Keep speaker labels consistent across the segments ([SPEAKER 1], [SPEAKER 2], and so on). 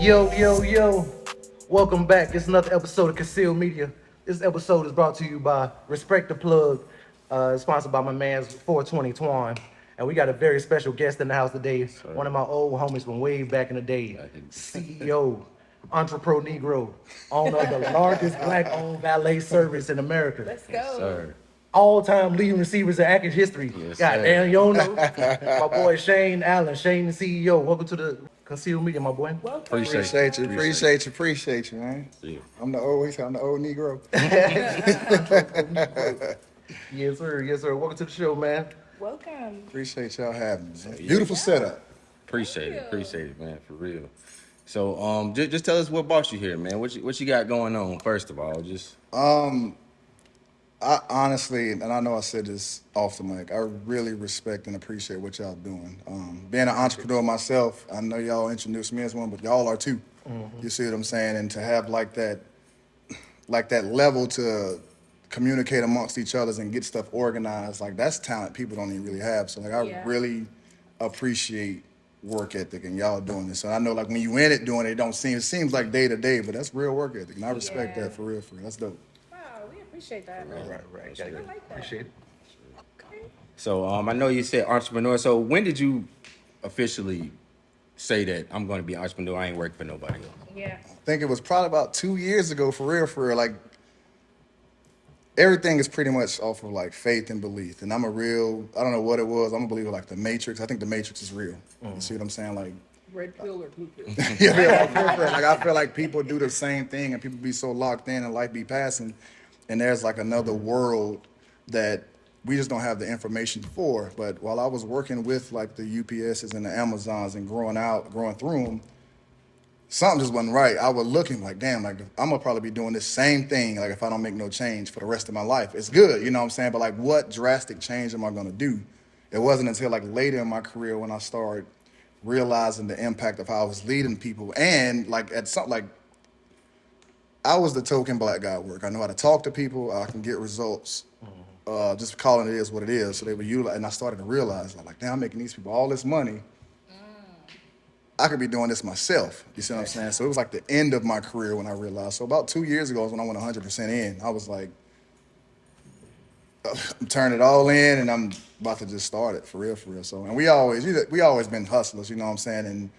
[SPEAKER 1] Yo, yo, yo. Welcome back. It's another episode of Conceal Media. This episode is brought to you by Respect the Plug, sponsored by my man's 420 Twan. And we got a very special guest in the house today. One of my old homies from way back in the day. CEO, entrepreneur Negro, owner of the largest black-owned valet service in America.
[SPEAKER 2] Let's go.
[SPEAKER 3] Yes, sir.
[SPEAKER 1] All-time leading receivers in Atkins history.
[SPEAKER 3] Yes,
[SPEAKER 1] God
[SPEAKER 3] sir.
[SPEAKER 1] damn, you don't know. My boy Shane Allen, Shane the CEO. Welcome to the Conceal Media, my boy.
[SPEAKER 2] Welcome.
[SPEAKER 4] Appreciate you, man.
[SPEAKER 3] Yeah.
[SPEAKER 4] I'm the old Negro.
[SPEAKER 1] Yes, sir. Yes, sir. Welcome to the show, man.
[SPEAKER 2] Welcome.
[SPEAKER 4] Appreciate y'all having me. Man.
[SPEAKER 3] yeah.
[SPEAKER 4] Beautiful setup.
[SPEAKER 3] Appreciate it, man, for real. So, just tell us what brought you here, man. What you got going on? First of all, just
[SPEAKER 4] I honestly, and I know I said this off the mic, I really respect and appreciate what y'all doing. Being an entrepreneur myself, I know y'all introduced me as one, but y'all are too. You see what I'm saying? And to have like that level to communicate amongst each other and get stuff organized, like that's talent people don't even really have. So like I really appreciate work ethic and y'all doing this. So I know like when you in it doing it, it seems like day to day, but that's real work ethic. And I respect that for real. That's dope.
[SPEAKER 2] Wow, we appreciate that.
[SPEAKER 1] Right.
[SPEAKER 2] I like that.
[SPEAKER 1] Appreciate it.
[SPEAKER 2] Okay.
[SPEAKER 3] so. I know you said entrepreneur. So when did you officially say that I'm going to be an entrepreneur? I ain't working for nobody else.
[SPEAKER 2] Yeah.
[SPEAKER 4] I think it was probably about 2 years ago for real. Like everything is pretty much off of like faith and belief. And I don't know what it was. I'm a believer like the Matrix. I think the Matrix is real. You see what I'm saying? Like,
[SPEAKER 2] Red pill or blue pill?
[SPEAKER 4] like I feel like people do the same thing and people be so locked in and life be passing. And there's like another world that we just don't have the information for. But while I was working with like the UPSs and the Amazons and growing through them, something just wasn't right. I was looking like, damn, like I'm gonna probably be doing this same thing, like if I don't make no change for the rest of my life. It's good, you know what I'm saying? But like what drastic change am I gonna do? It wasn't until like later in my career when I started realizing the impact of how I was leading people. And like at something like I was the token black guy at work. I know how to talk to people, I can get results. Just calling it is what it is. So they were utilize, and I started to realize like, damn, I'm making these people all this money. I could be doing this myself. You see what I'm saying? So it was like the end of my career when I realized. So about 2 years ago is when I went 100% in. I was like, I'm turning it all in, and I'm about to just start it for real. So, and we always been hustlers. You know what I'm saying? And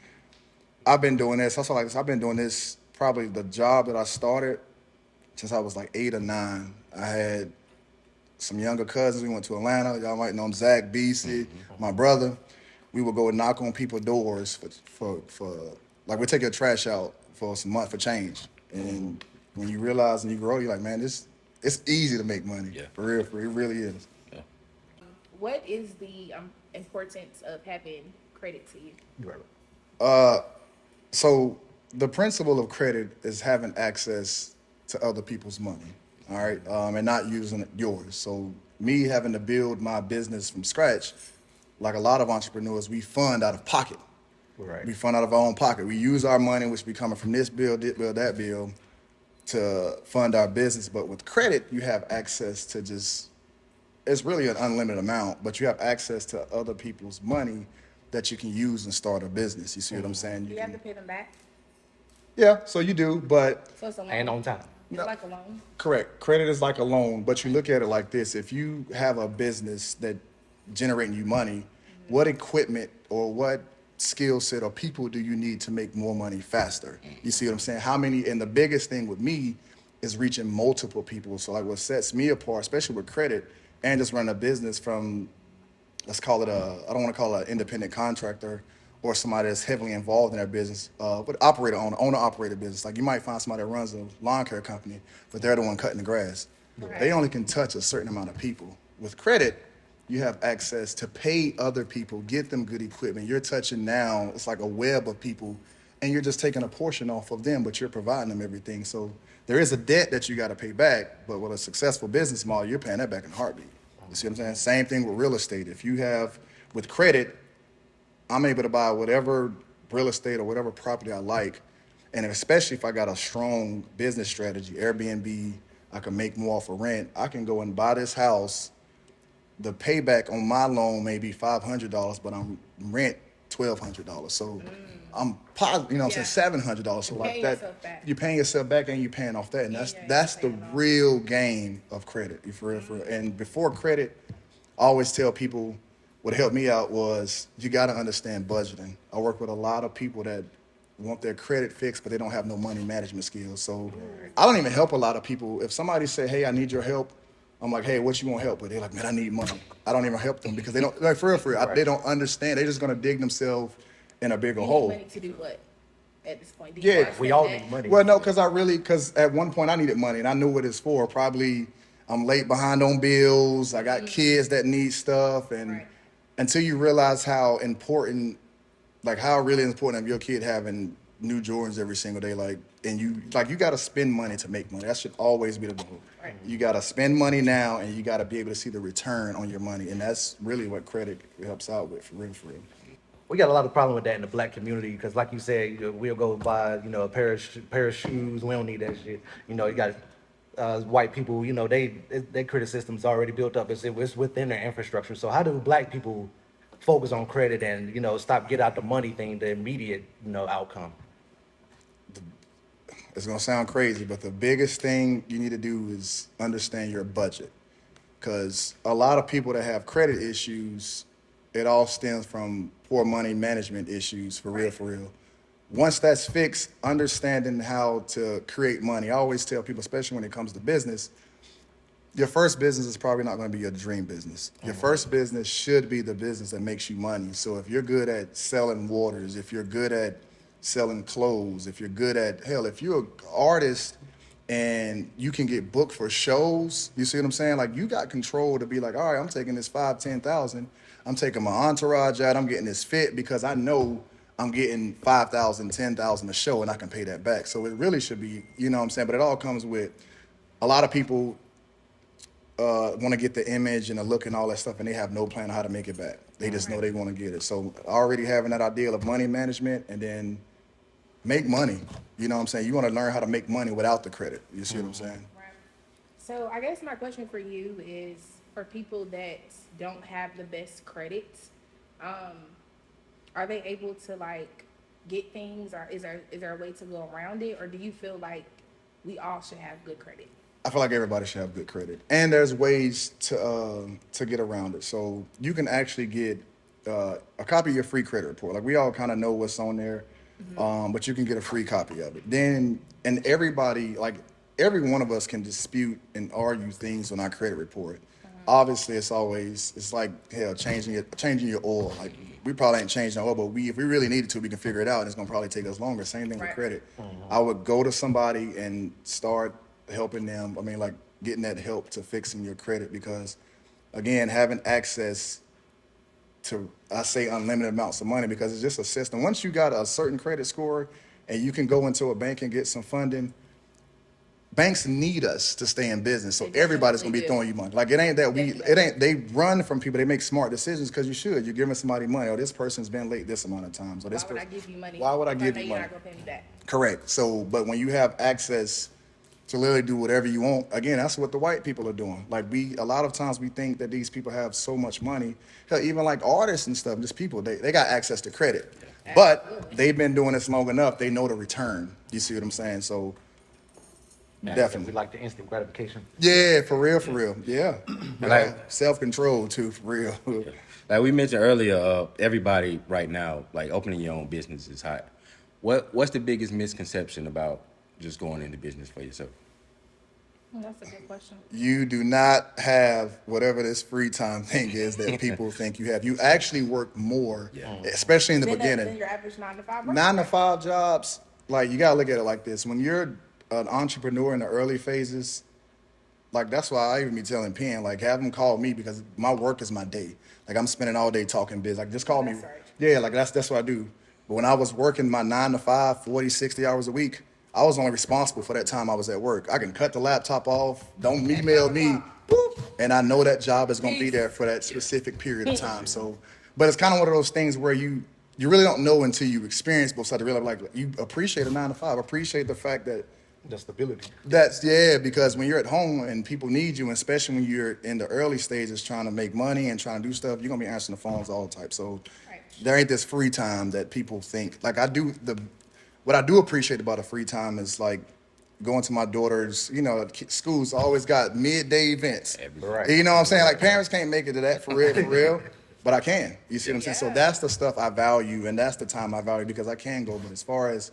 [SPEAKER 4] I've been doing this. I've been doing this probably the job that I started since I was like 8 or 9. I had some younger cousins. We went to Atlanta. Y'all might know him, Zach, BC, my brother. We would go knock on people's doors for like we take your trash out for some month for change. And when you realize and you grow, you're like, man, it's easy to make money.
[SPEAKER 3] Yeah.
[SPEAKER 4] For real, it really is.
[SPEAKER 2] What is the importance of having credit to you?
[SPEAKER 4] So the principle of credit is having access to other people's money, all right, and not using yours. So me having to build my business from scratch, like a lot of entrepreneurs, we fund out of pocket.
[SPEAKER 1] Right.
[SPEAKER 4] We fund out of our own pocket. We use our money, which be coming from this bill, that bill, to fund our business. But with credit, you have access to it's really an unlimited amount, but you have access to other people's money that you can use and start a business. You see what I'm saying?
[SPEAKER 2] Do you have to pay them back?
[SPEAKER 4] Yeah, so you do, but
[SPEAKER 2] So it's a loan.
[SPEAKER 1] And on time.
[SPEAKER 2] It's like a loan.
[SPEAKER 4] correct. Credit is like a loan, but you look at it like this. If you have a business that generating you money, what equipment or what skill set or people do you need to make more money faster? You see what I'm saying? And the biggest thing with me is reaching multiple people. So like what sets me apart, especially with credit and just running a business from, let's call it I don't want to call it an independent contractor or somebody that's heavily involved in their business, but owner-operator business. Like you might find somebody that runs a lawn care company, but they're the one cutting the grass.
[SPEAKER 2] Right.
[SPEAKER 4] They only can touch a certain amount of people. With credit, you have access to pay other people, get them good equipment. You're touching now, it's like a web of people, and you're just taking a portion off of them, but you're providing them everything. So there is a debt that you got to pay back, but with a successful business model, you're paying that back in a heartbeat. You see what I'm saying? Same thing with real estate. With credit, I'm able to buy whatever real estate or whatever property I like, and especially if I got a strong business strategy, Airbnb, I can make more off of rent. I can go and buy this house. The payback on my loan may be $500, but I'm rent $1,200. So I'm positive, you know what I'm saying, $700. So
[SPEAKER 2] You're
[SPEAKER 4] like
[SPEAKER 2] paying
[SPEAKER 4] that,
[SPEAKER 2] yourself back.
[SPEAKER 4] you're paying yourself back and you're paying off that. And
[SPEAKER 2] Yeah,
[SPEAKER 4] that's
[SPEAKER 2] you're
[SPEAKER 4] the
[SPEAKER 2] paying off.
[SPEAKER 4] real game of credit, for real, for real. And before credit, I always tell people what helped me out was you got to understand budgeting. I work with a lot of people that want their credit fixed, but they don't have no money management skills. So I don't even help a lot of people. If somebody say, hey, I need your help, I'm like, hey, what you want help with? They're like, man, I need money. I don't even help them because they don't, like, for real, they don't understand. They're just going to dig themselves in a bigger
[SPEAKER 2] You need
[SPEAKER 4] hole.
[SPEAKER 2] money to do what at this point? Do you
[SPEAKER 4] Yeah,
[SPEAKER 2] understand
[SPEAKER 1] We all
[SPEAKER 2] that?
[SPEAKER 1] need money.
[SPEAKER 4] Well, no, because at one point I needed money and I knew what it's for. Probably I'm late behind on bills. I got kids that need stuff, and
[SPEAKER 2] Right.
[SPEAKER 4] until you realize how important, like how really important of your kid having new Jordans every single day, and you got to spend money to make money. That should always be the goal.
[SPEAKER 2] Right.
[SPEAKER 4] You got to spend money now, and you got to be able to see the return on your money, and that's really what credit helps out with, for real, for real.
[SPEAKER 1] We got a lot of problem with that in the black community because, like you said, we'll go buy, a pair of shoes. We don't need that shit. You got white people. Their credit system's already built up. It's within their infrastructure. So how do black people focus on credit and stop get out the money thing, the immediate outcome?
[SPEAKER 4] It's gonna sound crazy, but the biggest thing you need to do is understand your budget. Because a lot of people that have credit issues, it all stems from poor money management issues, for real, for real. Once that's fixed, understanding how to create money. I always tell people, especially when it comes to business, your first business is probably not going to be your dream business. Your first business should be the business that makes you money. So if you're good at selling waters, if you're good at selling clothes, if you're good at, hell, if you're an artist and you can get booked for shows, you see what I'm saying? Like, you got control to be like, all right, I'm taking this 5,000, 10,000. I'm taking my entourage out. I'm getting this fit because I know I'm getting 5,000, 10,000 a show and I can pay that back. So it really should be, you know what I'm saying? But it all comes with a lot of people want to get the image and the look and all that stuff, and they have no plan on how to make it back. They just know they want to get it. So already having that ideal of money management and then make money. You know what I'm saying? You want to learn how to make money without the credit. You see what I'm saying?
[SPEAKER 2] Right. So I guess my question for you is for people that don't have the best credit, are they able to get things, or is there a way to go around it, or do you feel like we all should have good credit?
[SPEAKER 4] I feel like everybody should have good credit, and there's ways to get around it. So you can actually get a copy of your free credit report. Like, we all kind of know what's on there, but you can get a free copy of it. Then, and everybody, like every one of us, can dispute and argue things on our credit report. Obviously, it's like hell changing your oil. Like, we probably ain't changing the oil, but if we really needed to, we can figure it out. And it's gonna probably take us longer. Same thing with
[SPEAKER 2] Right.
[SPEAKER 4] credit. I would go to somebody and start helping them. I mean, like, getting that help to fixing your credit, because again, having access to, I say, unlimited amounts of money, because it's just a system. Once you got a certain credit score and you can go into a bank and get some funding, banks need us to stay in business. So
[SPEAKER 2] They
[SPEAKER 4] everybody's gonna be
[SPEAKER 2] definitely do.
[SPEAKER 4] throwing you money. Like, it ain't that
[SPEAKER 2] Definitely.
[SPEAKER 4] they run from people. They make smart decisions because you should. You're giving somebody money. Oh, this person's been late this amount of times. Or
[SPEAKER 2] Why
[SPEAKER 4] this
[SPEAKER 2] would I
[SPEAKER 4] person.
[SPEAKER 2] give you money?
[SPEAKER 4] Why would I
[SPEAKER 2] if
[SPEAKER 4] give
[SPEAKER 2] know
[SPEAKER 4] you
[SPEAKER 2] you're
[SPEAKER 4] money?
[SPEAKER 2] not gonna pay me back?
[SPEAKER 4] Correct. So, but when you have access to literally do whatever you want, again, that's what the white people are doing. Like, a lot of times we think that these people have so much money. Hell, even like artists and stuff, just people, they got access to credit. But
[SPEAKER 2] Absolutely.
[SPEAKER 4] they've been doing this long enough, they know the return. You see what I'm saying? So,
[SPEAKER 1] We
[SPEAKER 4] definitely.
[SPEAKER 1] like the instant gratification.
[SPEAKER 4] Yeah, for real, for real. Yeah.
[SPEAKER 3] Like-
[SPEAKER 4] Self-control too, for real.
[SPEAKER 3] Like we mentioned earlier, everybody right now, like opening your own business is hot. What's the biggest misconception about just going into business for yourself?
[SPEAKER 2] That's a good question.
[SPEAKER 4] You do not have whatever this free time thing is that people think you have. You actually work more, especially in the
[SPEAKER 2] Than
[SPEAKER 4] beginning.
[SPEAKER 2] your average 9 to 5.
[SPEAKER 4] 9 to 5 jobs, like, you gotta look at it like this. When you're an entrepreneur in the early phases, like, that's why I even be telling Penn, like, have them call me, because my work is my day. Like, I'm spending all day talking biz. Like, just call me.
[SPEAKER 2] That's right.
[SPEAKER 4] Yeah, like, that's what I do. But when I was working my 9 to 5, 40, 60 hours a week, I was only responsible for that time I was at work. I can cut the laptop off, don't email me, boop, and I know that job is gonna be there for that specific period of time. So, but it's kind of one of those things where you really don't know until you experience both sides. To realize, like, you appreciate a 9 to 5, appreciate the fact that
[SPEAKER 1] The stability.
[SPEAKER 4] That's yeah, because when you're at home and people need you, and especially when you're in the early stages trying to make money and trying to do stuff, you're gonna be answering the phones all the time. So
[SPEAKER 2] Right.
[SPEAKER 4] there ain't this free time that people think. Like I do what I do appreciate about the free time is like going to my daughter's, schools always got midday events.
[SPEAKER 1] Right.
[SPEAKER 4] You know what I'm saying? Like parents can't make it to that for real, for real. But I can. You see what I'm saying? So
[SPEAKER 2] Yeah.
[SPEAKER 4] that's the stuff I value and that's the time I value because I can go. But as far as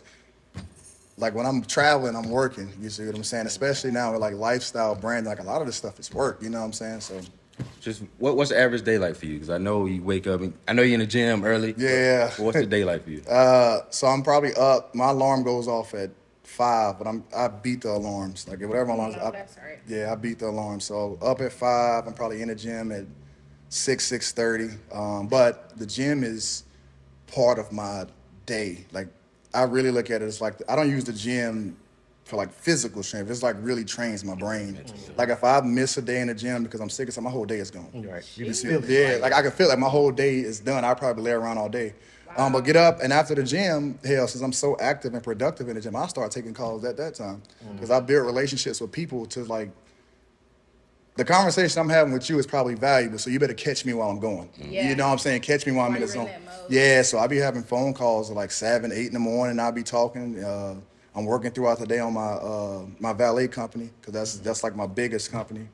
[SPEAKER 4] like when I'm traveling, I'm working. You see what I'm saying? Especially now with like lifestyle branding, like a lot of this stuff is work. You know what I'm saying? So
[SPEAKER 3] Just what's the average day like for you? Because I know you wake up. I know you're in the gym early.
[SPEAKER 4] yeah.
[SPEAKER 3] But what's the day like for you?
[SPEAKER 4] So I'm probably up. My alarm goes off at 5, but I beat the alarms. Like whatever alarms.
[SPEAKER 2] No, that's all right.
[SPEAKER 4] Yeah, I beat the alarm. So up at 5. I'm probably in the gym at 6:30. But the gym is part of my day. Like I really look at it as like I don't use the gym for like physical strength. It's like really trains my brain. Like if I miss a day in the gym because I'm sick or something, my whole day is gone.
[SPEAKER 1] Right. You
[SPEAKER 4] You
[SPEAKER 1] just
[SPEAKER 4] see,
[SPEAKER 1] feel it.
[SPEAKER 4] yeah, like I can feel like my whole day is done. I probably lay around all day. But get up and after the gym, hell, since I'm so active and productive in the gym, I start taking calls at that time because I build relationships with people to like. The conversation I'm having with you is probably valuable, so you better catch me while I'm going.
[SPEAKER 2] Yeah.
[SPEAKER 4] You know what I'm saying? Catch me while I'm in
[SPEAKER 2] While
[SPEAKER 4] the
[SPEAKER 2] you're in
[SPEAKER 4] zone.
[SPEAKER 2] that mode.
[SPEAKER 4] Yeah, so I be having phone calls at like 7, 8 in the morning. I'll be talking. I'm working throughout the day on my valet company because that's like my biggest company.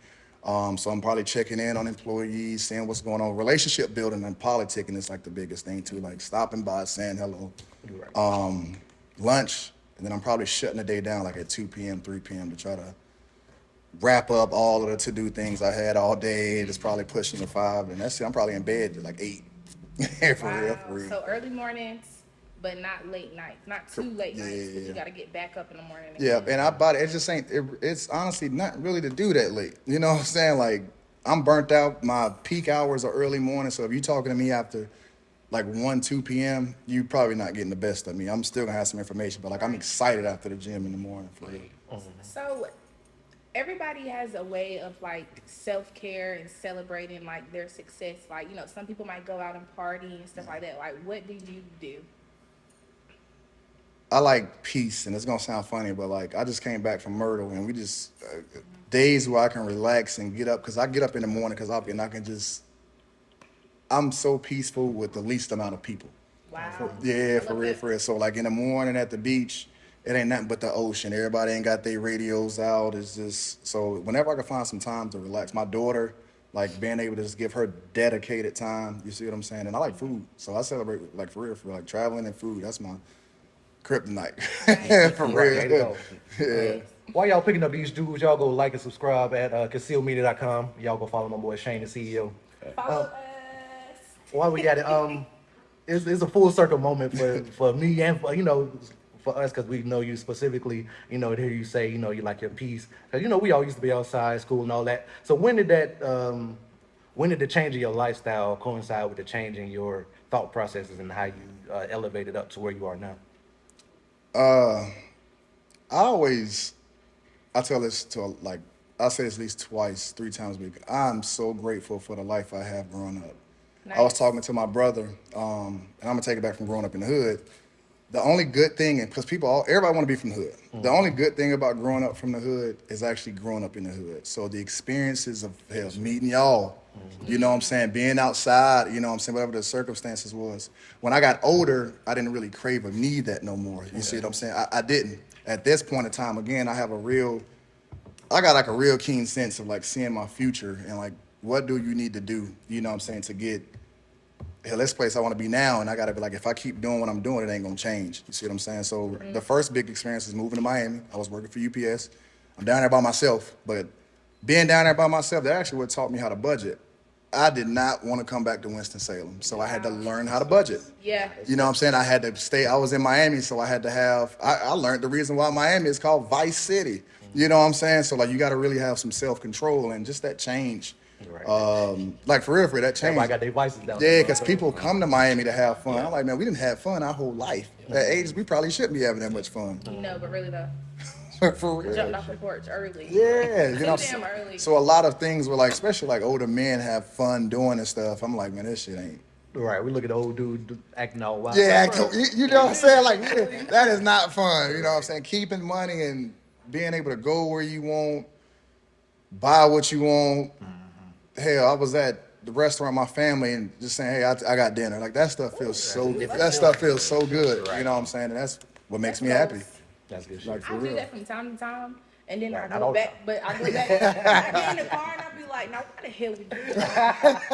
[SPEAKER 4] So I'm probably checking in on employees, seeing what's going on. Relationship building and politicking is like the biggest thing too. Like stopping by, saying hello. Lunch, and then I'm probably shutting the day down like at 2 p.m., 3 p.m. to try to wrap up all of the to-do things I had all day. It's probably pushing to 5, and that's it. I'm probably in bed at like 8. For real, for real.
[SPEAKER 2] So early mornings, but not late nights, not too late nights, because
[SPEAKER 4] Yeah.
[SPEAKER 2] you got to get back up in the morning.
[SPEAKER 4] Yeah,
[SPEAKER 2] again.
[SPEAKER 4] and I bought it. It just ain't. It's honestly not really to do that late. You know what I'm saying? Like I'm burnt out. My peak hours are early morning. So if you're talking to me after like 1, 2 p.m., you probably not getting the best of me. I'm still gonna have some information, but like I'm excited after the gym in the morning for real.
[SPEAKER 2] So everybody has a way of like self-care and celebrating like their success. Like, some people might go out and party and stuff like that. Like, what do you do?
[SPEAKER 4] I like peace, and it's gonna sound funny, but like I just came back from Myrtle, and we just days where I can relax and get up because I get up in the morning because I can just. I'm so peaceful with the least amount of people.
[SPEAKER 2] Wow.
[SPEAKER 4] Yeah,
[SPEAKER 2] I
[SPEAKER 4] for
[SPEAKER 2] love
[SPEAKER 4] real,
[SPEAKER 2] that.
[SPEAKER 4] for real. So like in the morning at the beach, it ain't nothing but the ocean. Everybody ain't got their radios out. It's just so whenever I can find some time to relax. My daughter, like being able to just give her dedicated time. You see what I'm saying? And I like food, so I celebrate like for real, like traveling and food. That's my kryptonite. For
[SPEAKER 1] Right, there you
[SPEAKER 4] real.
[SPEAKER 1] go.
[SPEAKER 4] Yeah.
[SPEAKER 1] While y'all picking up these dudes, y'all go like and subscribe at concealmedia.com. Y'all go follow my boy Shane, the CEO.
[SPEAKER 2] Follow us.
[SPEAKER 1] While we got it, it's a full circle moment for me and for us because we know you specifically. To hear you say you like your peace because we all used to be outside school and all that. So when did the change in your lifestyle coincide with the change in your thought processes and how you elevated up to where you are now?
[SPEAKER 4] I tell this to like, I say this at least twice, 3 times a week. I'm so grateful for the life I have growing up. I was
[SPEAKER 2] Nice.
[SPEAKER 4] talking to my brother, and I'm gonna take it back from growing up in the hood. The only good thing, and because everybody want to be from the hood. The only good thing about growing up from the hood is actually growing up in the hood. So the experiences of hell, meeting y'all, you know what I'm saying, being outside, you know what I'm saying, whatever the circumstances was. When I got older, I didn't really crave or need that no more. You see what I'm saying? I didn't. At this point in time, again, I got like a real keen sense of like seeing my future and like what do you need to do, you know what I'm saying, to get hell, this place I want to be now, and I gotta be like, if I keep doing what I'm doing, it ain't gonna change. You see what I'm saying? So the first big experience is moving to Miami. I was working for UPS. I'm down there by myself, but being down there by myself, that actually what taught me how to budget. I did not want to come back to Winston-Salem, so I had to learn how to budget.
[SPEAKER 2] Yeah.
[SPEAKER 4] You know what I'm saying? I had to stay. I was in Miami, so I had to have. I learned the reason why Miami is called Vice City. You know what I'm saying? So like, you got to really have some self-control and just that change.
[SPEAKER 1] Right.
[SPEAKER 4] Like for real, that change.
[SPEAKER 1] Everybody got their vices down
[SPEAKER 4] Yeah,
[SPEAKER 1] there.
[SPEAKER 4] because people come to Miami to have fun. I'm like, man, we didn't have fun our whole life. At ages, we probably shouldn't be having that much fun.
[SPEAKER 2] But really though,
[SPEAKER 4] For real.
[SPEAKER 2] jumped off the porch early.
[SPEAKER 4] Yeah, you know.
[SPEAKER 2] Too damn early.
[SPEAKER 4] So a lot of things were like, especially like older men have fun doing and stuff. I'm like, man, this shit ain't.
[SPEAKER 1] Right, we look at the old dude acting all wild.
[SPEAKER 4] Yeah,
[SPEAKER 1] Like, bro,
[SPEAKER 4] you know what I'm saying? Like, yeah, that is not fun. You know what I'm saying? Keeping money and being able to go where you want, buy what you want. Hell, I was at the restaurant with my family and just saying, hey, I got dinner. Like that stuff feels so good. You know what I'm saying? And that's what makes me happy.
[SPEAKER 1] That's good shit.
[SPEAKER 4] Like for
[SPEAKER 2] I do
[SPEAKER 4] real.
[SPEAKER 2] that from time to time, and then
[SPEAKER 1] Right,
[SPEAKER 2] I
[SPEAKER 1] not
[SPEAKER 2] go
[SPEAKER 1] all the
[SPEAKER 2] back.
[SPEAKER 1] time.
[SPEAKER 2] But I go back. I get in the car and I be like, "Now why the hell we do that?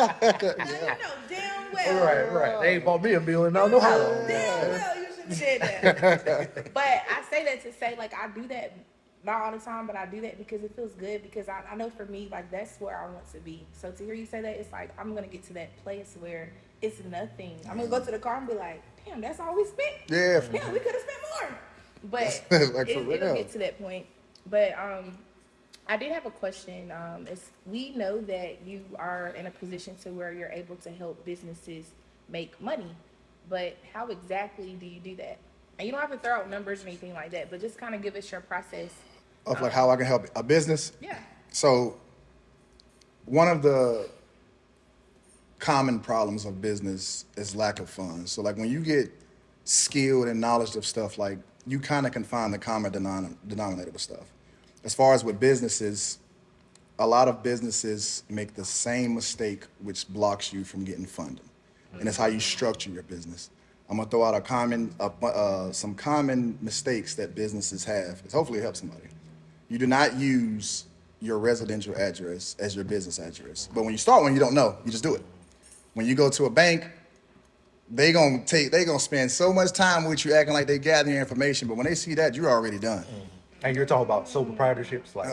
[SPEAKER 2] Now you know damn well.
[SPEAKER 1] Right. They ain't bought me a meal and I don't know how long.
[SPEAKER 2] Damn well you should have said that." But I say that to say like I do that not all the time, but I do that because it feels good because I know for me like that's where I want to be. So to hear you say that, it's like I'm gonna get to that place where it's nothing. I'm gonna go to the car and be like, "Damn, that's all we spent.
[SPEAKER 4] Yeah.
[SPEAKER 2] Yeah, we could have spent more." But
[SPEAKER 4] Like, for
[SPEAKER 2] it'll
[SPEAKER 4] real.
[SPEAKER 2] get to that point. But I did have a question. We know that you are in a position to where you're able to help businesses make money, but how exactly do you do that? And you don't have to throw out numbers or anything like that, but just kind of give us your process.
[SPEAKER 4] Of like how I can help a business.
[SPEAKER 2] Yeah.
[SPEAKER 4] So one of the common problems of business is lack of funds. So like when you get skilled and knowledge of stuff, like you kind of can find the common denominator with stuff. As far as with businesses, a lot of businesses make the same mistake, which blocks you from getting funding, and it's how you structure your business. I'm gonna throw out some common mistakes that businesses have, because hopefully it helps somebody. You do not use your residential address as your business address, but when you start one, you don't know. You just do it. When you go to a bank, they gonna spend so much time with you acting like they gather your information, but when they see that, you're already done.
[SPEAKER 1] And you're talking about sole proprietorships, like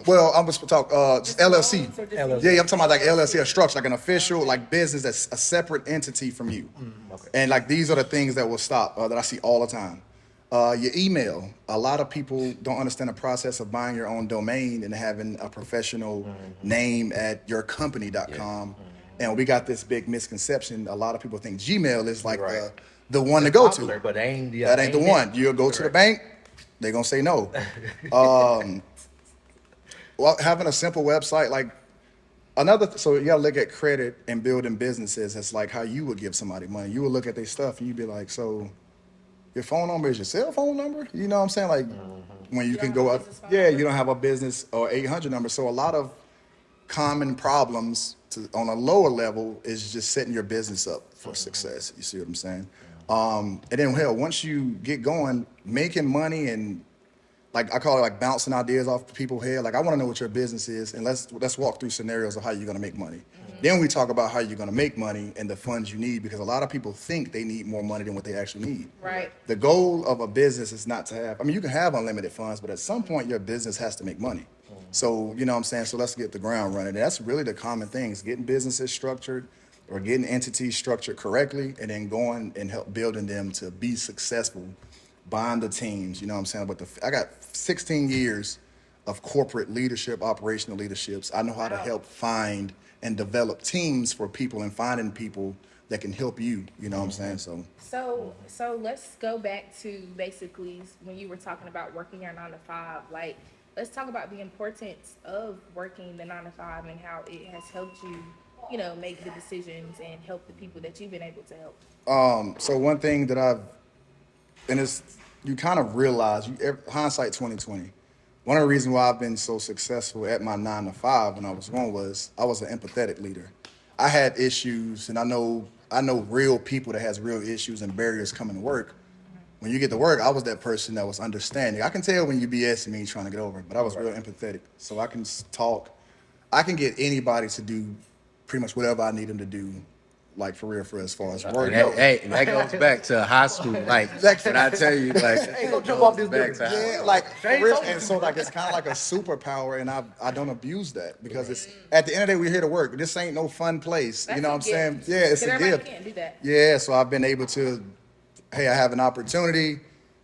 [SPEAKER 4] Well, I'm supposed to talk just LLC.
[SPEAKER 2] Loans or just
[SPEAKER 1] LLC.
[SPEAKER 4] Yeah, I'm talking about like LLC, a structure, like an official like business that's a separate entity from you.
[SPEAKER 1] okay.
[SPEAKER 4] And like these are the things that will stop that I see all the time. Your email. A lot of people don't understand the process of buying your own domain and having a professional name at yourcompany.com. And we got this big misconception. A lot of people think Gmail is like
[SPEAKER 1] Right.
[SPEAKER 4] the one to go
[SPEAKER 1] Popular,
[SPEAKER 4] to.
[SPEAKER 1] but
[SPEAKER 4] That ain't the
[SPEAKER 1] it.
[SPEAKER 4] one. You'll go to the bank, they're gonna say no. Well, having a simple website, like so you gotta look at credit and building businesses. It's like how you would give somebody money. You would look at their stuff and you'd be like, so your phone number is your cell phone number? You know what I'm saying? Like when you can
[SPEAKER 2] don't
[SPEAKER 4] go
[SPEAKER 2] have a
[SPEAKER 4] up,
[SPEAKER 2] business phone
[SPEAKER 4] yeah,
[SPEAKER 2] number?
[SPEAKER 4] you don't have a business or 800 number. So a lot of common problems on a lower level is just setting your business up for success. You see what I'm saying? And then hell, once you get going, making money and like I call it like bouncing ideas off people's head. Like I want to know what your business is, and let's walk through scenarios of how you're gonna make money. Then we talk about how you're gonna make money and the funds you need, because a lot of people think they need more money than what they actually need.
[SPEAKER 2] Right.
[SPEAKER 4] The goal of a business is not to have. I mean, you can have unlimited funds, but at some point your business has to make money. So you know what I'm saying. So let's get the ground running. And that's really the common things: getting businesses structured or getting entities structured correctly, and then going and help building them to be successful. Buying the teams, you know what I'm saying? But I got 16 years of corporate leadership, operational leaderships. I know how to help find and develop teams for people and finding people that can help you. You know what I'm saying?
[SPEAKER 2] So let's go back to basically when you were talking about working your 9 to 5. Like, let's talk about the importance of working the 9 to 5 and how it has helped you, make the decisions and help the people that you've been able to help.
[SPEAKER 4] So one thing that and it's, you kind of realize, hindsight 2020. One of the reasons why I've been so successful at my 9 to 5 when I was one was I was an empathetic leader. I had issues, and I know real people that has real issues and barriers coming to work. When you get to work, I was that person that was understanding. I can tell when you BSing me trying to get over it, but I was real empathetic. So I can talk. I can get anybody to do pretty much whatever I need them to do, like for real, as far as work.
[SPEAKER 3] And that goes back to high school. Like, when I tell you, like,
[SPEAKER 1] Hey, don't jump off this
[SPEAKER 3] back
[SPEAKER 1] building.
[SPEAKER 3] to
[SPEAKER 4] Yeah, like for
[SPEAKER 1] Shane
[SPEAKER 4] real.
[SPEAKER 1] told me
[SPEAKER 4] And
[SPEAKER 1] to.
[SPEAKER 4] so like it's kind of like a superpower, and I don't abuse that, because it's at the end of the day we're here to work. This ain't no fun place.
[SPEAKER 2] That's
[SPEAKER 4] You know
[SPEAKER 2] a
[SPEAKER 4] what I'm saying?
[SPEAKER 2] gift.
[SPEAKER 4] Yeah, it's
[SPEAKER 2] 'Cause
[SPEAKER 4] a
[SPEAKER 2] everybody
[SPEAKER 4] gift.
[SPEAKER 2] can't do that.
[SPEAKER 4] Yeah, so I've been able to, hey, I have an opportunity.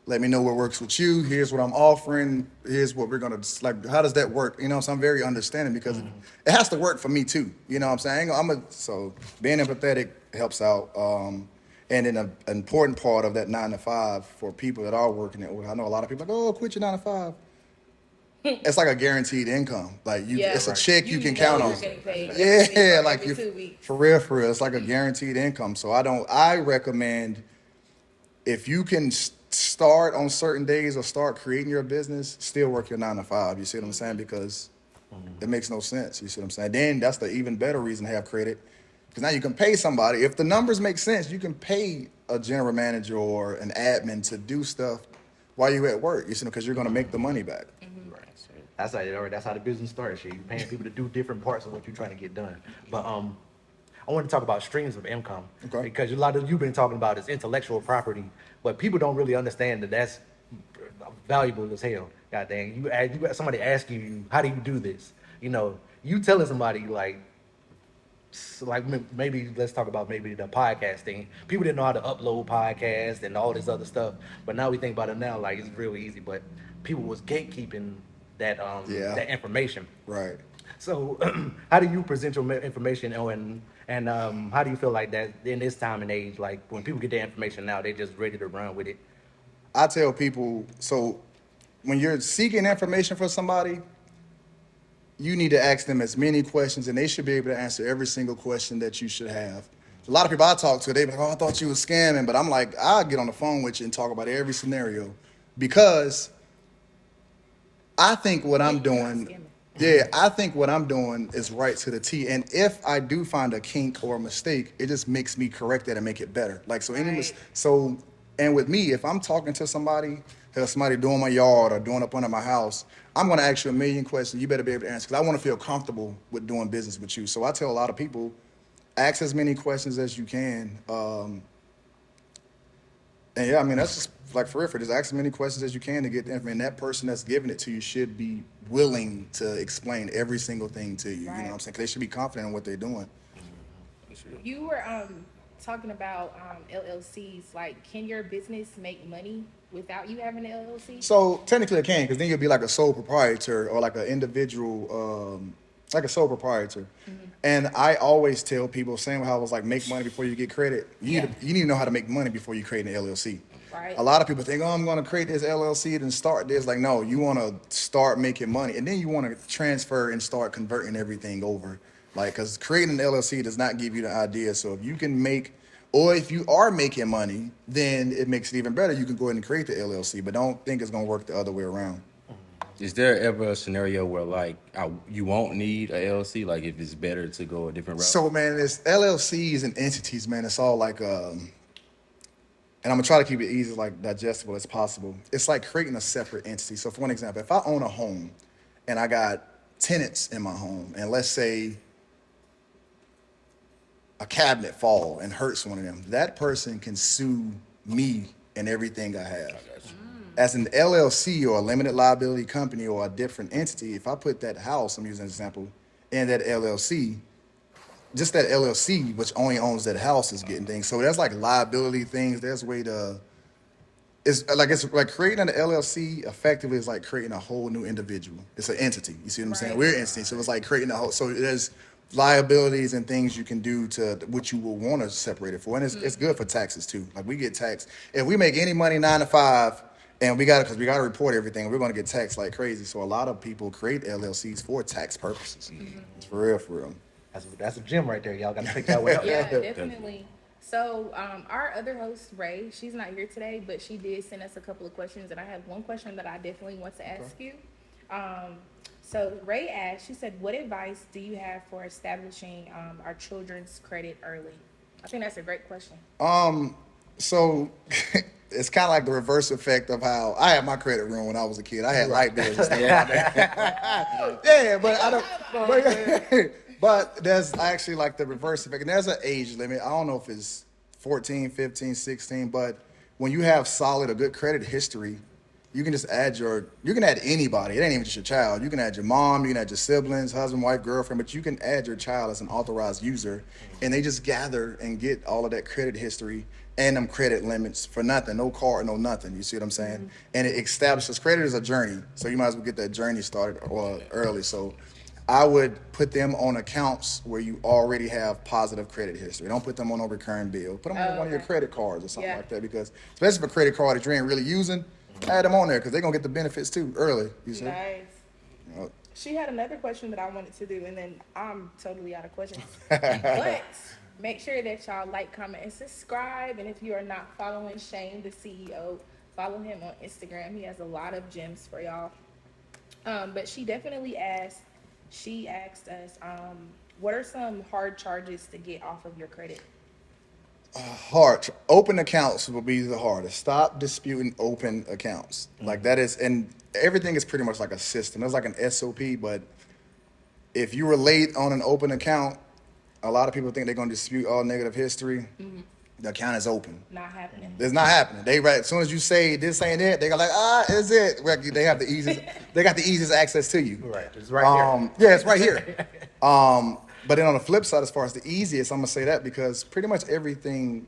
[SPEAKER 4] Let me know what works with you. Here's what I'm offering. Here's what we're gonna like. How does that work? You know, so I'm very understanding, because it has to work for me too. You know what I'm saying? So being empathetic helps out. And then an important part of that 9 to 5 for people that are working it. I know a lot of people like, oh, quit your 9 to 5. It's like a guaranteed income. Like
[SPEAKER 2] Yeah.
[SPEAKER 4] it's a
[SPEAKER 2] Right.
[SPEAKER 4] check you can
[SPEAKER 2] know
[SPEAKER 4] count
[SPEAKER 2] you're
[SPEAKER 4] on.
[SPEAKER 2] getting paid every
[SPEAKER 4] Yeah,
[SPEAKER 2] week or
[SPEAKER 4] like
[SPEAKER 2] every
[SPEAKER 4] you
[SPEAKER 2] 2 weeks.
[SPEAKER 4] for real. It's like a guaranteed income. So I recommend, if you can start on certain days or start creating your business, still work your 9 to 5. You see what I'm saying? Because it makes no sense. You see what I'm saying? Then that's the even better reason to have credit. Because now you can pay somebody. If the numbers make sense, you can pay a general manager or an admin to do stuff while you're at work. You see, because you're going to make the money back.
[SPEAKER 1] That's how the business starts. Shit. You're paying people to do different parts of what you're trying to get done. But I want to talk about streams of income.
[SPEAKER 4] Okay.
[SPEAKER 1] Because a lot of you've been talking about is intellectual property, but people don't really understand that that's valuable as hell. God dang, you got somebody asking you, how do you do this? You know, you telling somebody like maybe let's talk about maybe the podcast thing. People didn't know how to upload podcasts and all this other stuff, but now we think about it now like it's real easy. But people was gatekeeping that that information.
[SPEAKER 4] Right.
[SPEAKER 1] So, how do you present your information, and how do you feel like that in this time and age? Like when people get their information now, they just ready to run with it.
[SPEAKER 4] I tell people, so when you're seeking information for somebody, you need to ask them as many questions, and they should be able to answer every single question that you should have. A lot of people I talk to, they be like, oh, I thought you was scamming. But I'm like, I'll get on the phone with you and talk about every scenario. Because I think what I'm doing, I think what I'm doing is right to the T. And if I do find a kink or a mistake, it just makes me correct that and make it better. Like, so and with me, if I'm talking to somebody doing my yard or doing up under my house, I'm going to ask you a million questions. You better be able to answer, because I want to feel comfortable with doing business with you. So I tell a lot of people, ask as many questions as you can. And yeah, I mean, that's just like for real, just ask as many questions as you can to get the information. And that person that's giving it to you should be willing to explain every single thing to you. Right. You know what I'm saying? 'Cause they should be confident in what they're doing.
[SPEAKER 2] You were talking about LLCs. Like, can your business make money without you having an LLC?
[SPEAKER 4] So technically it can, because then you'll be like a sole proprietor or like an individual, like a sole proprietor. And I always tell people, same how I was like, make money before you get credit. You need to know how to make money before you create an LLC.
[SPEAKER 2] Right.
[SPEAKER 4] A lot of people think, oh, I'm going to create this LLC and start this. Like, no, you want to start making money, and then you want to transfer and start converting everything over. Like, because creating an LLC does not give you the idea. So if you can make, or if you are making money, then it makes it even better. You can go ahead and create the LLC, but don't think it's going to work the other way around.
[SPEAKER 3] Is there ever a scenario where like you won't need a LLC? Like if it's better to go a different route?
[SPEAKER 4] So man, it's LLCs and entities, man. It's all like, and I'm gonna try to keep it easy, like digestible as possible. It's like creating a separate entity. So for one example, if I own a home and I got tenants in my home, and let's say a cabinet fall and hurts one of them, that person can sue me and everything I have. As an LLC or a limited liability company or a different entity, if I put that house, I'm using an example, in that LLC, just that LLC, which only owns that house, is getting things. So there's like liability things. There's way to, it's like creating an LLC effectively is like creating a whole new individual. It's an entity. You see what I'm saying? We're an entity. So it's like creating a whole, so there's liabilities and things you can do to what you will want to separate it for. And it's good for taxes too. Like we get taxed. If we make any money 9 to 5, and because we got to report everything, we're going to get taxed like crazy. So a lot of people create LLCs for tax purposes. It's for real, for real.
[SPEAKER 1] That's a gem right there. Y'all got to pick that one up.
[SPEAKER 2] Yeah, definitely. So our other host, Ray, she's not here today, but she did send us a couple of questions, and I have one question that I definitely want to ask you. So Ray asked, she said, what advice do you have for establishing our children's credit early? I think that's a great question.
[SPEAKER 4] So it's kind of like the reverse effect of how I had my credit ruined when I was a kid. I had light bills and stuff like that. Yeah, but I don't. But there's actually like the reverse effect, and there's an age limit. I don't know if it's 14, 15, 16, but when you have solid or good credit history, you can just you can add anybody. It ain't even just your child. You can add your mom, you can add your siblings, husband, wife, girlfriend, but you can add your child as an authorized user, and they just gather and get all of that credit history and them credit limits for nothing, no card, no nothing. You see what I'm saying? And it establishes credit is a journey, so you might as well get that journey started early. So I would put them on accounts where you already have positive credit history. Don't put them on a recurring bill. Put them on one of your credit cards or something like that, because especially for credit card that you ain't really using, add them on there because they're going to get the benefits too early. You see?
[SPEAKER 2] Nice.
[SPEAKER 4] Yep.
[SPEAKER 2] She had another question that I wanted to do, and then I'm totally out of questions. But make sure that y'all like, comment, and subscribe. And if you are not following Shane, the CEO, Follow him on Instagram. He has a lot of gems for y'all. But she asked us, what are some hard charges to get off of your credit?
[SPEAKER 4] Hard. Open accounts will be the hardest. Stop disputing open accounts. Like that is, and everything is pretty much like a system. It's like an SOP, but if you were late on an open account, a lot of people think they're going to dispute all negative history. The account is open.
[SPEAKER 2] Not happening.
[SPEAKER 4] It's not happening. They right as soon as you say this ain't it, they go like, is it? Like, they have the easiest. They got the easiest access to you.
[SPEAKER 1] Right. It's right here.
[SPEAKER 4] Yeah, it's right here. But then on the flip side, as far as the easiest, I'm gonna say that because pretty much everything,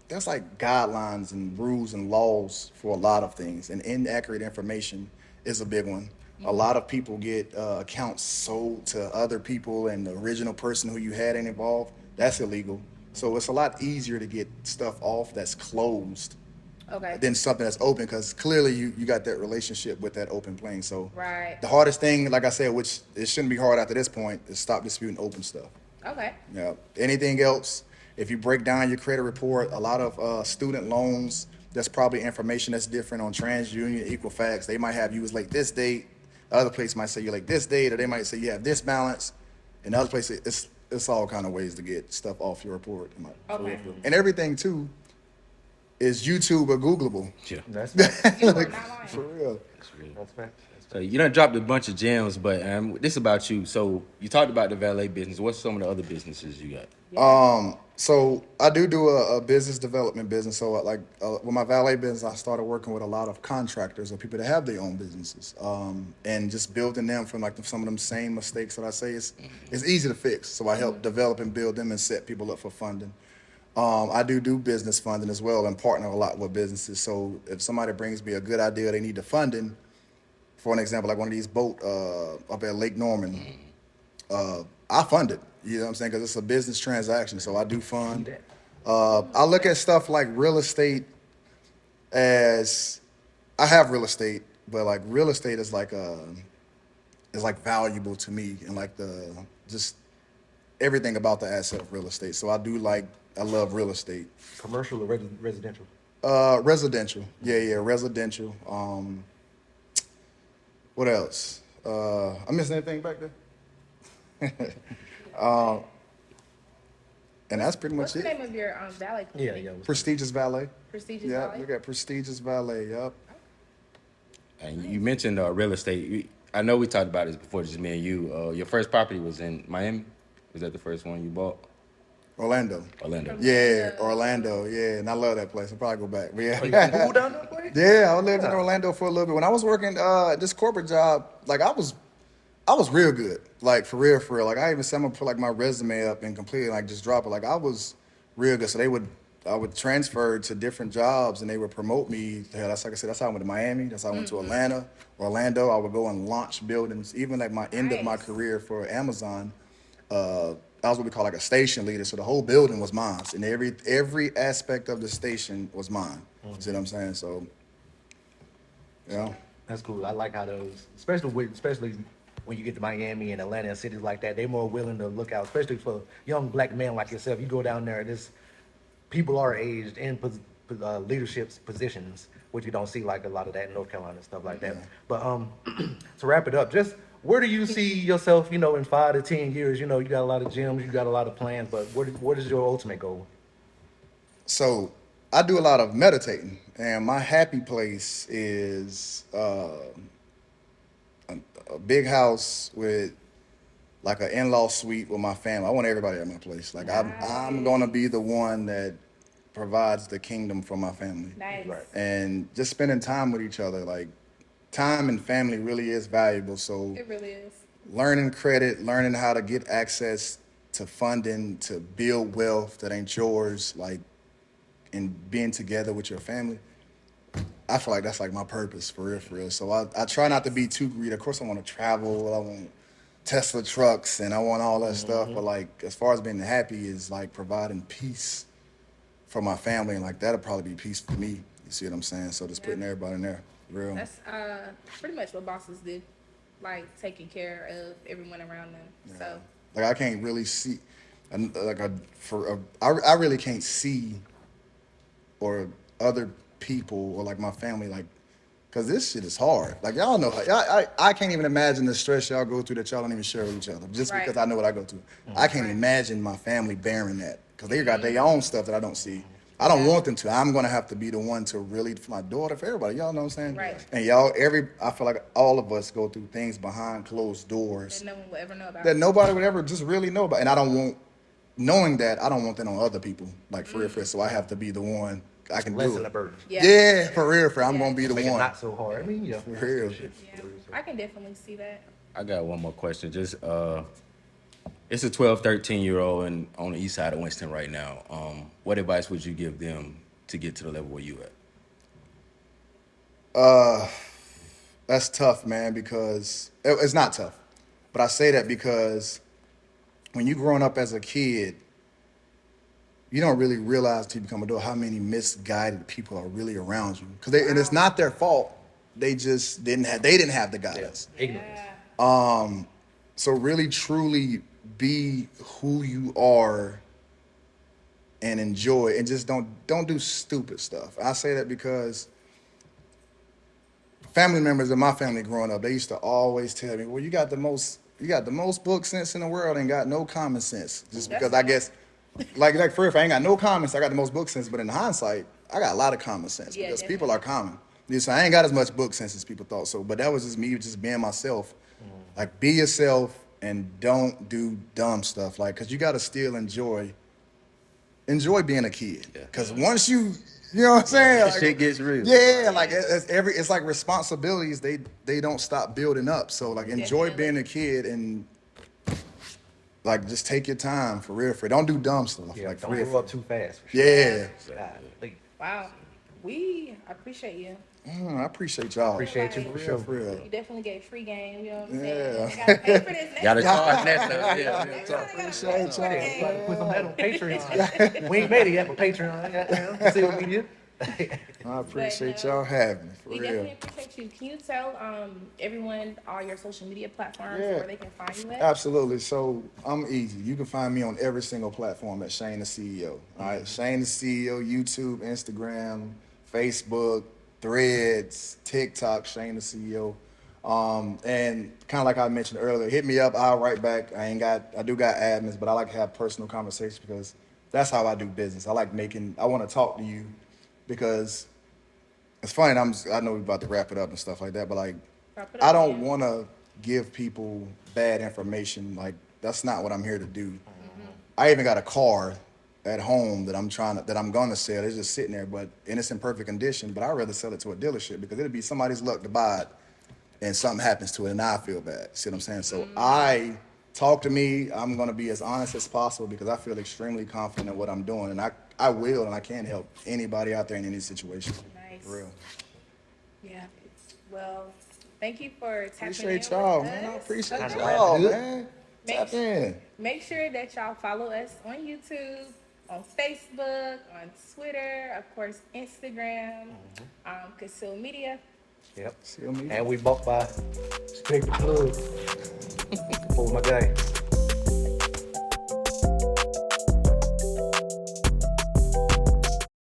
[SPEAKER 4] there's like guidelines and rules and laws for a lot of things, and inaccurate information is a big one. A lot of people get accounts sold to other people, and the original person who you had ain't involved. That's illegal. So it's a lot easier to get stuff off that's closed
[SPEAKER 2] Okay.
[SPEAKER 4] than something that's open, because clearly you got that relationship with that open plane. So
[SPEAKER 2] Right.
[SPEAKER 4] the hardest thing, like I said, which it shouldn't be hard after this point, is stop disputing open stuff.
[SPEAKER 2] Okay.
[SPEAKER 4] Yeah. Anything else, if you break down your credit report, a lot of student loans, there's probably information that's different on TransUnion, Equifax. They might have you as late this date. The other place might say you're late this date, or they might say you have this balance. And the other place, it's all kind of ways to get stuff off your report.
[SPEAKER 2] Okay.
[SPEAKER 4] And everything too is YouTube or Googleable.
[SPEAKER 3] Yeah.
[SPEAKER 1] That's
[SPEAKER 2] You are
[SPEAKER 4] Like,
[SPEAKER 2] not lying.
[SPEAKER 4] for real.
[SPEAKER 1] that's fact.
[SPEAKER 3] So you done dropped a bunch of gems, but this about you. So you talked about the valet business. What's some of the other businesses you got?
[SPEAKER 4] So I do a business development business. So with my valet business, I started working with a lot of contractors or people that have their own businesses, and just building them from like some of them same mistakes that I say it's easy to fix. So I help develop and build them and set people up for funding. I do business funding as well and partner a lot with businesses. So if somebody brings me a good idea, they need the funding. For an example, like one of these boat up at Lake Norman, I fund it. You know what I'm saying? Because it's a business transaction, so I do fund. I look at stuff like real estate as I have real estate, but like real estate is like valuable to me, and like the just everything about the asset of real estate. So I love real estate.
[SPEAKER 1] Commercial or residential?
[SPEAKER 4] Residential, yeah, residential. What else? I missed anything back there? And that's pretty
[SPEAKER 2] What's
[SPEAKER 4] much
[SPEAKER 2] the
[SPEAKER 4] it.
[SPEAKER 2] name of your valet
[SPEAKER 1] Yeah,
[SPEAKER 2] company?
[SPEAKER 1] yeah.
[SPEAKER 4] Prestigious Valet.
[SPEAKER 2] Prestigious
[SPEAKER 4] Yeah,
[SPEAKER 2] Valet?
[SPEAKER 4] we got Prestigious Valet. Yep.
[SPEAKER 3] And you mentioned real estate. I know we talked about this before, just me and you. Your first property was in Miami. Was that the first one you bought?
[SPEAKER 4] Orlando.
[SPEAKER 3] Orlando.
[SPEAKER 4] Yeah, Orlando. Yeah, and I love that place. I'll probably go back. But
[SPEAKER 1] Oh, you
[SPEAKER 4] yeah.
[SPEAKER 1] got pool down there, boy?
[SPEAKER 4] Yeah, I lived in Orlando for a little bit. When I was working this corporate job, like I was real good. Like for real, for real. Like I even said I'm gonna put like my resume up and completely like just drop it. Like I was real good. So I would transfer to different jobs and they would promote me. Hell, that's like I said, that's how I went to Miami. That's how I went to Atlanta, Orlando. I would go and launch buildings. Even like my end of my
[SPEAKER 2] Nice.
[SPEAKER 4] career for Amazon, I was what we call like a station leader. So the whole building was mine. And every aspect of the station was mine. You see what I'm saying? So yeah.
[SPEAKER 1] That's cool. I like how those, especially when you get to Miami and Atlanta and cities like that, they're more willing to look out, especially for young black men like yourself. You go down there, this people are aged in leadership positions, which you don't see like a lot of that in North Carolina and stuff like that. But to wrap it up, just where do you see yourself? In 5 to 10 years. You got a lot of gyms, you got a lot of plans, but what is your ultimate goal?
[SPEAKER 4] So I do a lot of meditating, and my happy place is a big house with like an in-law suite with my family. I want everybody at my place. Like I'm gonna be the one that provides the kingdom for my family.
[SPEAKER 2] Nice.
[SPEAKER 1] Right.
[SPEAKER 4] And just spending time with each other. Like time and family really is valuable. So
[SPEAKER 2] It really is.
[SPEAKER 4] learning credit, learning how to get access to funding, to build wealth that ain't yours, like, and being together with your family. I feel like that's like my purpose, for real, for real. So I try not to be too greedy. Of course, I want to travel. I want Tesla trucks and I want all that stuff. But like, as far as being happy is like providing peace for my family, and like that'll probably be peace for me. You see what I'm saying? So just putting everybody in there, real.
[SPEAKER 2] That's pretty much what bosses do, like taking care of everyone around them. So
[SPEAKER 4] Like I can't really see, I really can't see or other people or like my family, like, cause this shit is hard. Like y'all know, I can't even imagine the stress y'all go through that y'all don't even share with each other. Just
[SPEAKER 2] Right.
[SPEAKER 4] because I know what I go through, I can't imagine my family bearing that because they got their own stuff that I don't see. I don't want them to. I'm gonna have to be the one to really, for my daughter, for everybody. Y'all know what I'm saying?
[SPEAKER 2] Right.
[SPEAKER 4] And I feel like all of us go through things behind closed doors
[SPEAKER 2] That no one will ever know about.
[SPEAKER 4] that nobody would ever just really know about. And I don't want, knowing that, I don't want that on other people. Like for real. So I have to be the one. I can
[SPEAKER 1] Lessen
[SPEAKER 4] do
[SPEAKER 1] the
[SPEAKER 4] it.
[SPEAKER 1] burden.
[SPEAKER 4] Yeah, for real. I'm
[SPEAKER 2] Yeah.
[SPEAKER 4] gonna be the
[SPEAKER 1] Make it
[SPEAKER 4] one.
[SPEAKER 1] not so hard. I mean, yeah.
[SPEAKER 4] For real.
[SPEAKER 2] Yeah, I can definitely see that.
[SPEAKER 3] I got one more question. Just it's a 12, 13-year-old and on the east side of Winston right now. What advice would you give them to get to the level where you at?
[SPEAKER 4] That's tough, man, because it's not tough. But I say that because when you growing up as a kid, you don't really realize till you become adult how many misguided people are really around you. And it's not their fault. They just didn't have the guidance.
[SPEAKER 1] Ignorance.
[SPEAKER 4] So really truly be who you are and enjoy and just don't do stupid stuff. I say that because family members in my family growing up, they used to always tell me, well, you got the most book sense in the world and got no common sense. Just because I guess like for real, if I ain't got no common sense, I got the most book sense, but in hindsight, I got a lot of common sense
[SPEAKER 2] Yeah,
[SPEAKER 4] because
[SPEAKER 2] definitely.
[SPEAKER 4] people are common. So I ain't got as much book sense as people thought so, but that was just me just being myself. Like be yourself and don't do dumb stuff. Like, cause you gotta still enjoy being a kid. Cause once you know what I'm saying? Like,
[SPEAKER 3] Shit gets real.
[SPEAKER 4] Yeah, like it's like responsibilities. They don't stop building up. So like enjoy
[SPEAKER 2] Definitely.
[SPEAKER 4] being a kid and like just take your time for real. Don't do dumb stuff.
[SPEAKER 1] Yeah,
[SPEAKER 4] Like for
[SPEAKER 1] don't
[SPEAKER 4] real.
[SPEAKER 1] grow up too fast. For sure.
[SPEAKER 4] Yeah.
[SPEAKER 1] Golly.
[SPEAKER 2] Wow. We appreciate you.
[SPEAKER 4] I appreciate y'all.
[SPEAKER 1] Appreciate you for sure.
[SPEAKER 4] For real.
[SPEAKER 2] You definitely gave free game. You know what I'm
[SPEAKER 4] Yeah.
[SPEAKER 2] saying? You gotta pay for this next
[SPEAKER 3] Gotta
[SPEAKER 2] time.
[SPEAKER 3] charge next time. Yeah.
[SPEAKER 2] Next
[SPEAKER 3] Yeah.
[SPEAKER 2] time they gotta
[SPEAKER 4] Appreciate
[SPEAKER 2] pay for
[SPEAKER 4] y'all.
[SPEAKER 2] the
[SPEAKER 1] Yeah,
[SPEAKER 2] game.
[SPEAKER 1] put some of that on Patreon. We ain't made it yet, but Patreon, yeah, Conceal Media.
[SPEAKER 4] I appreciate
[SPEAKER 2] But,
[SPEAKER 4] y'all having me. For
[SPEAKER 2] We
[SPEAKER 4] real.
[SPEAKER 2] definitely appreciate you. Can you tell everyone all your social media platforms
[SPEAKER 4] Yeah.
[SPEAKER 2] where they can find you at?
[SPEAKER 4] Absolutely. So I'm easy. You can find me on every single platform at Shane the CEO. All right, Shane the CEO, YouTube, Instagram, Facebook, Threads, TikTok, Shane the CEO. And kind of like I mentioned earlier, hit me up. I'll write back. I do got admins, but I like to have personal conversations because that's how I do business. I want to talk to you because it's funny. I know we're about to wrap it up and stuff like that, but like,
[SPEAKER 2] Wrap it up,
[SPEAKER 4] I don't
[SPEAKER 2] man.
[SPEAKER 4] want to give people bad information. Like, that's not what I'm here to do. I even got a car at home that I'm gonna sell. It's just sitting there, and it's in perfect condition. But I'd rather sell it to a dealership because it'll be somebody's luck to buy it, and something happens to it, and I feel bad. See what I'm saying? So talk to me. I'm gonna be as honest as possible because I feel extremely confident in what I'm doing, and I will and I can help anybody out there in any situation.
[SPEAKER 2] Nice.
[SPEAKER 4] For real.
[SPEAKER 2] Yeah. Well, thank you for tapping
[SPEAKER 4] Appreciate
[SPEAKER 2] in
[SPEAKER 4] y'all,
[SPEAKER 2] with
[SPEAKER 4] man. I
[SPEAKER 2] us.
[SPEAKER 4] appreciate
[SPEAKER 1] Kinda
[SPEAKER 4] y'all,
[SPEAKER 1] wrap it up.
[SPEAKER 4] man.
[SPEAKER 2] Make-
[SPEAKER 4] Tap in.
[SPEAKER 2] Make sure that y'all follow us on YouTube, on Facebook, on Twitter, of course, Instagram, Conceal Media.
[SPEAKER 1] Yep.
[SPEAKER 4] See you, me.
[SPEAKER 1] And we bought by Respect the Plug. Oh my guy.